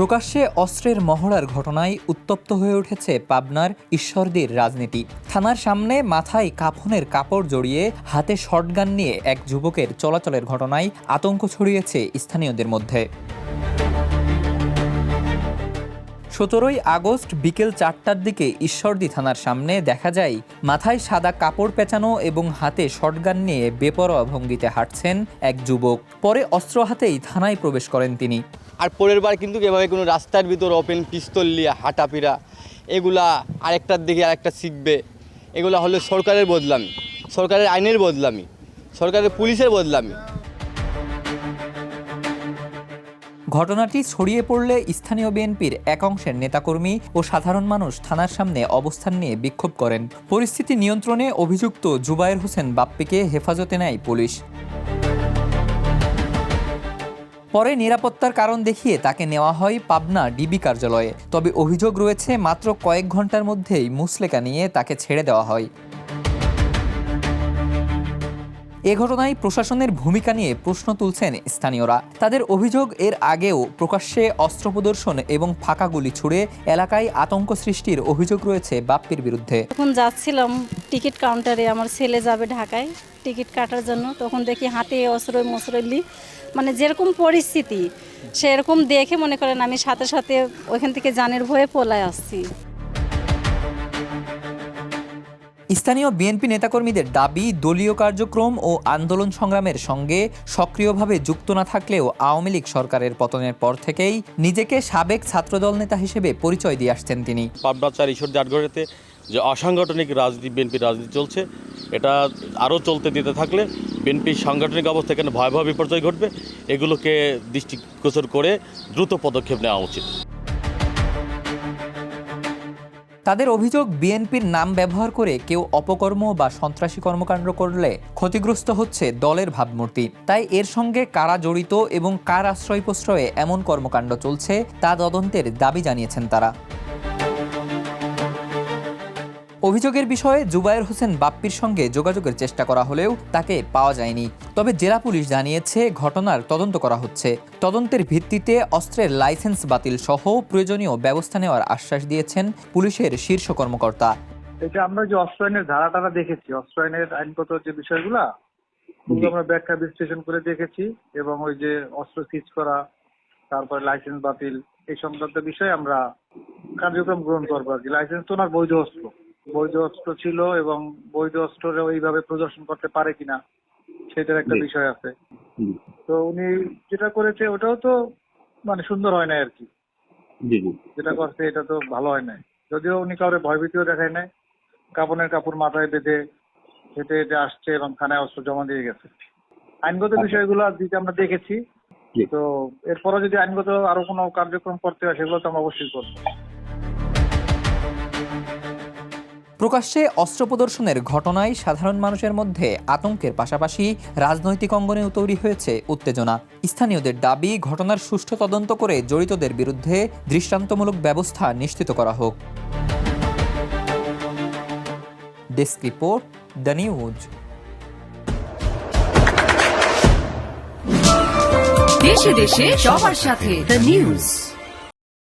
প্রকাশ্যে অস্ত্রের মহড়ার ঘটনায় উত্তপ্ত হয়ে উঠেছে পাবনার ঈশ্বরদীর রাজনীতি। থানার সামনে মাথায় কাফনের কাপড় জড়িয়ে হাতে শটগান নিয়ে এক যুবকের চলাচলের ঘটনায় আতঙ্ক ছড়িয়েছে স্থানীয়দের মধ্যে। 17 আগস্ট বিকেল 4টার দিকে ঈশ্বরদী থানার সামনে দেখা যায় মাথায় সাদা কাপড় পেঁচানো এবং হাতে শটগান নিয়ে বেপরোয়া ভঙ্গিতে হাঁটছেন এক যুবক। পরে অস্ত্র হাতেই থানায় প্রবেশ করেন তিনি। আর পরের বার কিন্তু এভাবে কোনো রাস্তার ভিতর ওপেন পিস্তল নিয়ে হাঁটাফেরা এগুলা আরেকটার দিকে আরেকটা শিখবে, এগুলা হলো সরকারের বদলামি, সরকারের আইনের বদলামি, সরকারের পুলিশের বদলামি। ঘটনাটি ছড়িয়ে পড়লে স্থানীয় বিএনপির এক অংশের নেতাকর্মী ও সাধারণ মানুষ থানার সামনে অবস্থান নিয়ে বিক্ষোভ করেন। পরিস্থিতি নিয়ন্ত্রণে অভিযুক্ত জুবায়ের হোসেন বাপ্পিকে হেফাজতে নেয় পুলিশ। পরে নিরাপত্তার কারণ দেখিয়ে তাকে নেওয়া হয় পাবনা ডিবি কার্যালয়ে। তবে অভিযোগ রয়েছে মাত্র কয়েক ঘন্টার মধ্যেই মুচলেকা নিয়ে তাকে ছেড়ে দেওয়া হয়। এ ঘটনায় প্রশাসনের ভূমিকা নিয়ে প্রশ্ন তুলছেন স্থানীয়রা। তাদের অভিযোগ, এর আগেও প্রকাশ্যে অস্ত্র প্রদর্শন এবং ফাঁকা গুলি ছুড়ে এলাকায় আতঙ্ক সৃষ্টির অভিযোগ রয়েছে বাপ্পির বিরুদ্ধে। যখন যাচ্ছিলাম টিকিট কাউন্টারে, আমার ছেলে যাবে ঢাকায় টিকিট কাটার জন্য, তখন দেখি হাতে অস্ত্র মশরলি, মানে যেরকম পরিস্থিতি সেরকম দেখে মনে করেন আমি সাথে সাথে ওইখান থেকে জানের ভয়ে পলায় আসছি। স্থানীয় বিএনপি নেতাকর্মীদের দাবি, দলীয় কার্যক্রম ও আন্দোলন সংগ্রামের সঙ্গে সক্রিয়ভাবে যুক্ত না থাকলেও আওয়ামী লীগ সরকারের পতনের পর থেকেই নিজেকে সাবেক ছাত্রদল নেতা হিসেবে পরিচয় দিয়ে আসছেন তিনি। পাবনা 4 ঈশ্বরদী আটঘরিয়াতে যে অসাংগঠনিক রাজনীতি, বিএনপির রাজনীতি চলছে, এটা আরও চলতে দিতে থাকলে বিএনপির সাংগঠনিক অবস্থা এখানে ভয়াবহ বিপর্যয় ঘটবে। এগুলোকে দৃষ্টিগোচর করে দ্রুত পদক্ষেপ নেওয়া উচিত। তাদের অভিযোগ, বিএনপির নাম ব্যবহার করে কেউ অপকর্ম বা সন্ত্রাসী কর্মকাণ্ড করলে ক্ষতিগ্রস্ত হচ্ছে দলের ভাবমূর্তি। তাই এর সঙ্গে কারা জড়িত এবং কার আশ্রয় প্রশ্রয়ে এমন কর্মকাণ্ড চলছে তা তদন্তের দাবি জানিয়েছেন তারা। অভিযোগের বিষয়ে জুবায়ের হোসেন বাপ্পির সঙ্গে যোগাযোগের চেষ্টা করা হলেও তাকে পাওয়া যায়নি। তবে জেলা পুলিশ জানিয়েছে ঘটনার তদন্ত করা হচ্ছে। তদন্তের ভিত্তিতে অস্ত্রের লাইসেন্স বাতিল সহ প্রয়োজনীয় ব্যবস্থা নেওয়ার আশ্বাস দিয়েছেন পুলিশের শীর্ষ কর্মকর্তা। এটা আমরা যে অস্ত্র আইনের ধারাটারা দেখেছি, অস্ত্র আইনের আইনগত যে বিষয়গুলা আমরা ব্যাখ্যা বিশ্লেষণ করে দেখেছি, এবং ওই যে অস্ত্র সিজ করা, তারপরে লাইসেন্স বাতিল, এই সংক্রান্ত বিষয়ে আমরা কার্যক্রম গ্রহণ করবো আর কি। লাইসেন্স তো ওনার বৈধ অস্ত্র ছিল, এবং বৈধ অস্ত্র ওইভাবে প্রদর্শন করতে পারে কিনা সেটার একটা বিষয় আছে। তো উনি যেটা করেছে ওটাও তো মানে সুন্দর হয় না আর কি, যেটা করছে এটা তো ভালো হয় না। যদিও উনি কাউরে ভয়ভীতিও দেখায় নাই, কাপড়ের কাপড় মাথায় বেঁধে হেঁটে হেঁটে আসছে এবং থানায় অস্ত্র জমা দিয়ে গেছে। আইনগত বিষয়গুলো দিকে আমরা দেখেছি। তো এরপরে যদি আইনগত আরো কোনো কার্যক্রম করতে হয় সেগুলো তো আমরা অবশ্যই করবো। প্রকাশ্যে অস্ত্র প্রদর্শনের ঘটনায় সাধারণ মানুষের মধ্যে আতঙ্কের পাশাপাশি রাজনৈতিক অঙ্গনেও তৈরি হয়েছে উত্তেজনা। স্থানীয়দের দাবি, ঘটনার সুষ্ঠু তদন্ত করে জড়িতদের বিরুদ্ধে দৃষ্টান্তমূলক ব্যবস্থা নিশ্চিত করা হোক। Desk report, the news. দেশে দেশে সবার সাথে দ্য নিউজ।